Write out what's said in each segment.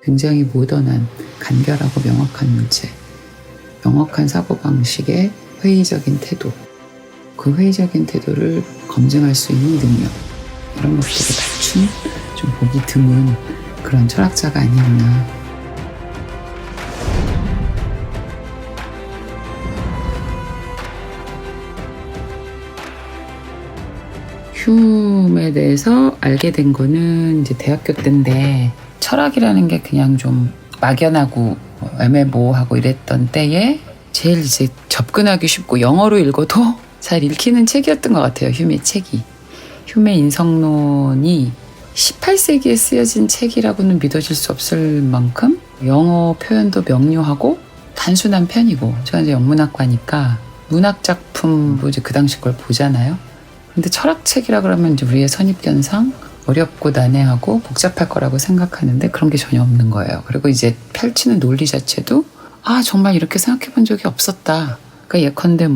굉장히 모던한 간결하고 명확한 문체, 명확한 사고방식의 회의적인 태도, 그 회의적인 태도를 검증할 수 있는 능력, 이런 것들을 갖춘 좀 보기 드문 그런 철학자가 아니었나. 흉에 대해서 알게 된 거는 이제 대학교 때인데, 철학이라는 게 그냥 좀 막연하고 애매모호하고 이랬던 때에 제일 이제 접근하기 쉽고 영어로 읽어도 잘 읽히는 책이었던 것 같아요. 휴메 책이. 휴메 인성론이 18세기에 쓰여진 책이라고는 믿어질 수 없을 만큼 영어 표현도 명료하고 단순한 편이고, 제가 이제 영문학과니까 문학 작품도 이제 그 당시 걸 보잖아요. 근데 철학책이라 그러면 이제 우리의 선입견상 어렵고 난해하고 복잡할 거라고 생각하는데 그런 게 전혀 없는 거예요. 그리고 이제 펼치는 논리 자체도 정말 이렇게 생각해 본 적이 없었다. 그러니까 예컨대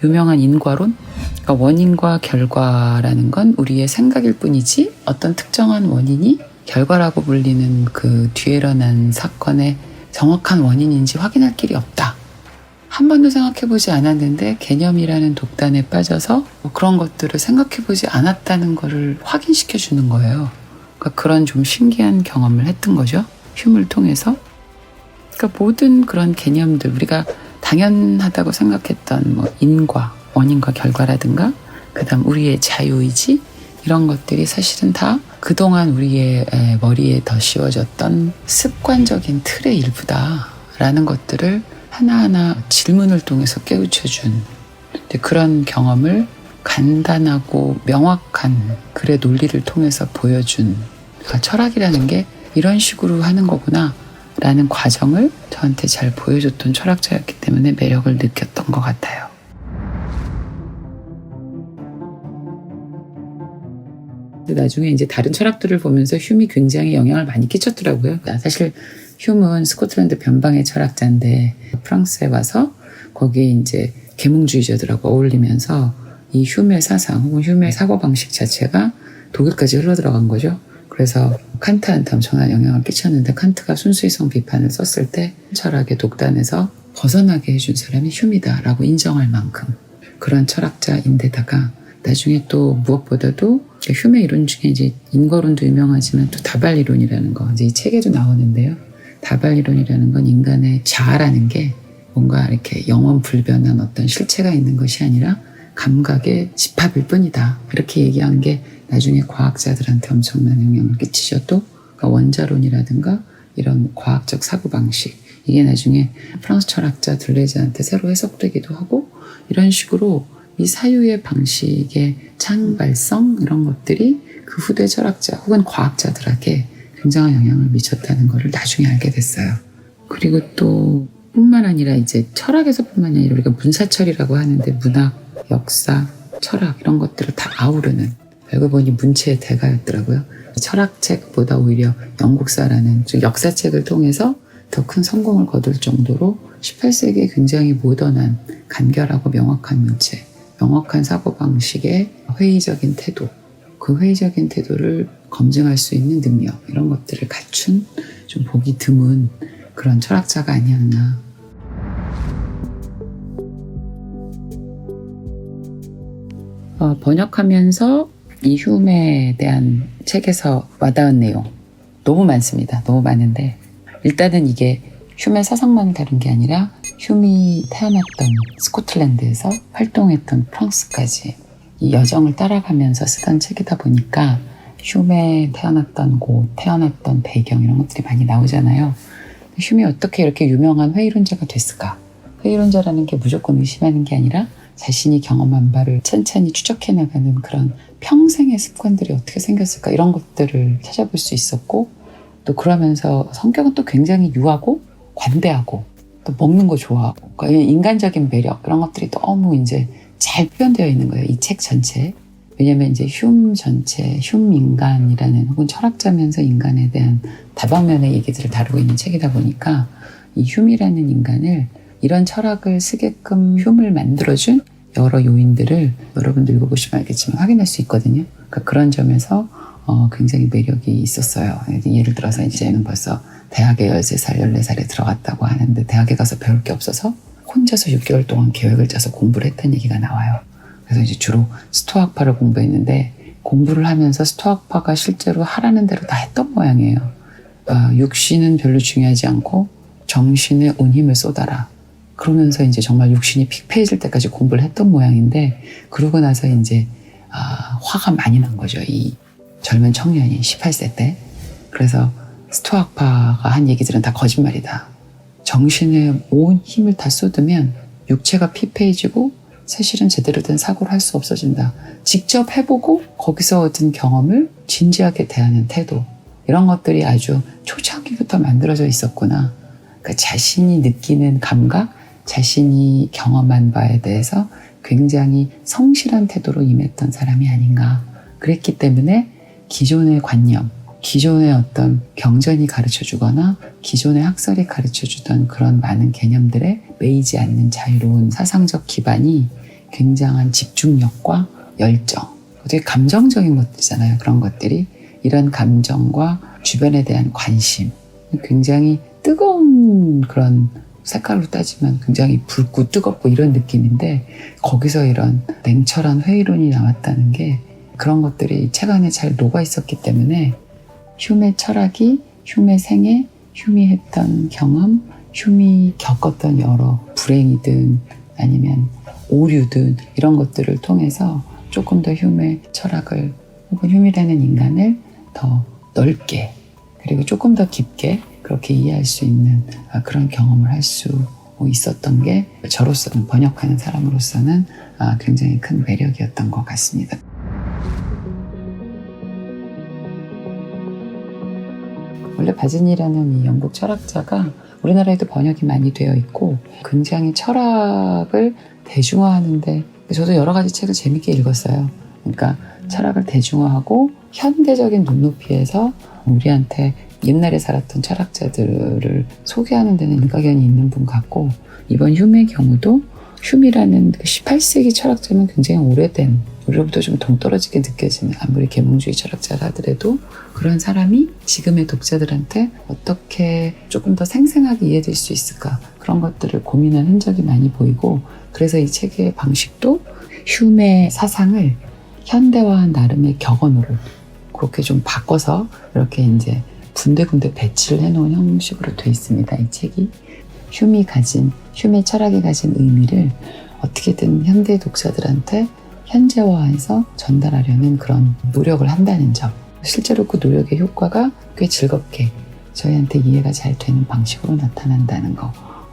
유명한 인과론? 그러니까 원인과 결과라는 건 우리의 생각일 뿐이지 어떤 특정한 원인이 결과라고 불리는 그 뒤에 일어난 사건의 정확한 원인인지 확인할 길이 없다. 한 번도 생각해보지 않았는데 개념이라는 독단에 빠져서 그런 것들을 생각해보지 않았다는 거를 확인시켜주는 거예요. 그러니까 그런 좀 신기한 경험을 했던 거죠. 휴메를 통해서. 그러니까 모든 그런 개념들, 우리가 당연하다고 생각했던 인과, 원인과 결과라든가, 그 다음 우리의 자유의지, 이런 것들이 사실은 다 그동안 우리의 머리에 더 씌워졌던 습관적인 틀의 일부다라는 것들을 하나하나 질문을 통해서 깨우쳐준 그런 경험을 간단하고 명확한 글의 논리를 통해서 보여준, 철학이라는 게 이런 식으로 하는 거구나 라는 과정을 저한테 잘 보여줬던 철학자였기 때문에 매력을 느꼈던 것 같아요. 나중에 이제 다른 철학들을 보면서 휴메이 굉장히 영향을 많이 끼쳤더라고요. 사실 휴메는 스코틀랜드 변방의 철학자인데 프랑스에 와서 거기에 이제 계몽주의자들하고 어울리면서 이 휴메 사상 혹은 휴메 사고방식 자체가 독일까지 흘러들어간 거죠. 그래서 칸트한테 엄청난 영향을 끼쳤는데, 칸트가 순수이성 비판을 썼을 때 철학의 독단에서 벗어나게 해준 사람이 휴메다라고 인정할 만큼 그런 철학자인데다가, 나중에 또 무엇보다도 휴메 이론 중에 이제 인과론도 유명하지만 또 다발 이론이라는 거, 이제 이 책에도 나오는데요. 다발 이론이라는 건 인간의 자아라는 게 뭔가 이렇게 영원 불변한 어떤 실체가 있는 것이 아니라 감각의 집합일 뿐이다. 이렇게 얘기한 게 나중에 과학자들한테 엄청난 영향을 끼치셔도, 그러니까 원자론이라든가 이런 과학적 사고방식, 이게 나중에 프랑스 철학자 들레즈한테 새로 해석되기도 하고, 이런 식으로 이 사유의 방식의 창발성, 이런 것들이 그 후대 철학자 혹은 과학자들에게 굉장한 영향을 미쳤다는 것을 나중에 알게 됐어요. 그리고 또 뿐만 아니라 이제 철학에서뿐만 아니라 우리가 문사철이라고 하는데 문학, 역사, 철학 이런 것들을 다 아우르는, 알고 보니 문체의 대가였더라고요. 철학책보다 오히려 영국사라는 즉 역사책을 통해서 더 큰 성공을 거둘 정도로 18세기에 굉장히 모던한 간결하고 명확한 문체, 명확한 사고방식의 회의적인 태도, 그 회의적인 태도를 검증할 수 있는 능력, 이런 것들을 갖춘 좀 보기 드문 그런 철학자가 아니었나. 번역하면서 이 휴메에 대한 책에서 와닿은 내용 너무 많습니다. 너무 많은데, 일단은 이게 휴메 사상만 다룬 게 아니라 휴메이 태어났던 스코틀랜드에서 활동했던 프랑스까지 이 여정을 따라가면서 쓰던 책이다 보니까 휴메 태어났던 곳, 태어났던 배경 이런 것들이 많이 나오잖아요. 휴메이 어떻게 이렇게 유명한 회의론자가 됐을까? 회의론자라는 게 무조건 의심하는 게 아니라 자신이 경험한 바를 천천히 추적해 나가는 그런 평생의 습관들이 어떻게 생겼을까, 이런 것들을 찾아볼 수 있었고, 또 그러면서 성격은 또 굉장히 유하고 관대하고 또 먹는 거 좋아하고, 그러니까 인간적인 매력, 그런 것들이 너무 이제 잘 표현되어 있는 거예요, 이 책 전체에. 왜냐면 이제 흉 전체, 흉 인간이라는 혹은 철학자면서 인간에 대한 다방면의 얘기들을 다루고 있는 책이다 보니까 이 흉이라는 인간을, 이런 철학을 쓰게끔 흉을 만들어준 여러 요인들을 여러분들 읽어보시면 알겠지만 확인할 수 있거든요. 그러니까 그런 점에서 굉장히 매력이 있었어요. 예를 들어서 이제는 벌써 대학에 13살, 14살에 들어갔다고 하는데 대학에 가서 배울 게 없어서 혼자서 6개월 동안 계획을 짜서 공부를 했다는 얘기가 나와요. 그래서 이제 주로 스토아파를 공부했는데 공부를 하면서 스토아파가 실제로 하라는 대로 다 했던 모양이에요. 육신은 별로 중요하지 않고 정신에 온 힘을 쏟아라. 그러면서 이제 정말 육신이 픽페해질 때까지 공부를 했던 모양인데 그러고 나서 이제 화가 많이 난 거죠. 이 젊은 청년이 18세 때. 그래서 스토아파가 한 얘기들은 다 거짓말이다. 정신에 온 힘을 다 쏟으면 육체가 피폐해지고 사실은 제대로 된 사고를 할 수 없어진다. 직접 해보고 거기서 얻은 경험을 진지하게 대하는 태도, 이런 것들이 아주 초창기부터 만들어져 있었구나. 그러니까 자신이 느끼는 감각, 자신이 경험한 바에 대해서 굉장히 성실한 태도로 임했던 사람이 아닌가. 그랬기 때문에 기존의 관념, 기존의 어떤 경전이 가르쳐주거나 기존의 학설이 가르쳐주던 그런 많은 개념들에 매이지 않는 자유로운 사상적 기반이 굉장한 집중력과 열정, 되게 감정적인 것들이잖아요. 그런 것들이 이런 감정과 주변에 대한 관심, 굉장히 뜨거운 그런 색깔로 따지면 굉장히 붉고 뜨겁고 이런 느낌인데 거기서 이런 냉철한 회의론이 나왔다는 게 그런 것들이 책 안에 잘 녹아 있었기 때문에 휴메 철학이 휴메 생애, 휴메 했던 경험, 휴메 겪었던 여러 불행이든 아니면 오류든 이런 것들을 통해서 조금 더 휴메 철학을 혹은 휴메라는 인간을 더 넓게 그리고 조금 더 깊게 그렇게 이해할 수 있는 그런 경험을 할 수 있었던 게 저로서는 번역하는 사람으로서는 굉장히 큰 매력이었던 것 같습니다. 원래 바진이라는 이 영국 철학자가 우리나라에도 번역이 많이 되어 있고 굉장히 철학을 대중화하는데 저도 여러 가지 책을 재밌게 읽었어요. 그러니까 철학을 대중화하고 현대적인 눈높이에서 우리한테 옛날에 살았던 철학자들을 소개하는 데는 일가견이 있는 분 같고 이번 휴메의 경우도 휴미라는 18세기 철학자는 굉장히 오래된 우리로부터 좀 동떨어지게 느껴지는 아무리 계몽주의 철학자라 하더라도 그런 사람이 지금의 독자들한테 어떻게 조금 더 생생하게 이해될 수 있을까 그런 것들을 고민한 흔적이 많이 보이고 그래서 이 책의 방식도 휴메의 사상을 현대화한 나름의 격언으로 그렇게 좀 바꿔서 이렇게 이제 군데군데 배치를 해놓은 형식으로 되어 있습니다. 이 책이 휴메 철학이 가진 의미를 어떻게든 현대 독자들한테 현재화해서 전달하려는 그런 노력을 한다는 점. 실제로 그 노력의 효과가 꽤 즐겁게 저희한테 이해가 잘 되는 방식으로 나타난다는 거.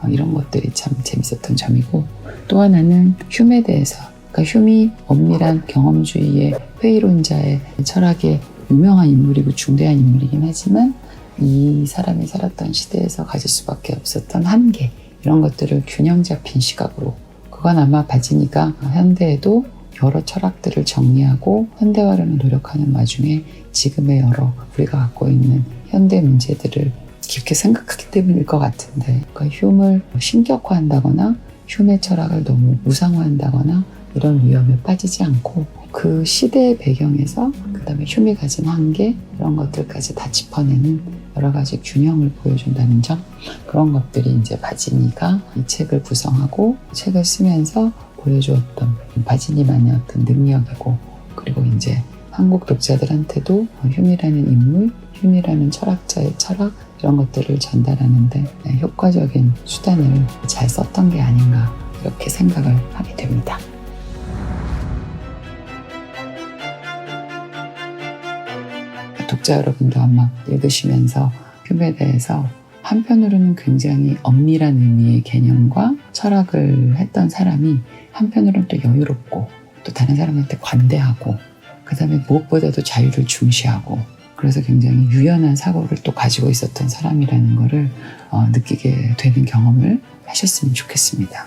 이런 것들이 참 재밌었던 점이고 또 하나는 휴메에 대해서 그러니까 휴미 엄밀한 경험주의의 회의론자의 철학의 유명한 인물이고 중대한 인물이긴 하지만 이 사람이 살았던 시대에서 가질 수밖에 없었던 한계 이런 것들을 균형 잡힌 시각으로 그건 아마 바지니가 현대에도 여러 철학들을 정리하고 현대화를 노력하는 와중에 지금의 여러 우리가 갖고 있는 현대 문제들을 깊게 생각하기 때문일 것 같은데 그러니까 휴메를 신격화한다거나 휴메 철학을 너무 무상화한다거나 이런 위험에 빠지지 않고 그 시대의 배경에서 그 다음에 휴메 가진 한계 이런 것들까지 다 짚어내는 여러 가지 균형을 보여준다는 점 그런 것들이 이제 바지니가 이 책을 구성하고 책을 쓰면서 보여주었던 바지니만의 어떤 능력이고 그리고 이제 한국 독자들한테도 휴메라는 인물, 휴메라는 철학자의 철학 이런 것들을 전달하는데 효과적인 수단을 잘 썼던 게 아닌가 이렇게 생각을 하게 됩니다. 독자 여러분도 아마 읽으시면서 휴메에 대해서 한편으로는 굉장히 엄밀한 의미의 개념과 철학을 했던 사람이 한편으로는 또 여유롭고 또 다른 사람한테 관대하고 그 다음에 무엇보다도 자유를 중시하고 그래서 굉장히 유연한 사고를 또 가지고 있었던 사람이라는 거를 느끼게 되는 경험을 하셨으면 좋겠습니다.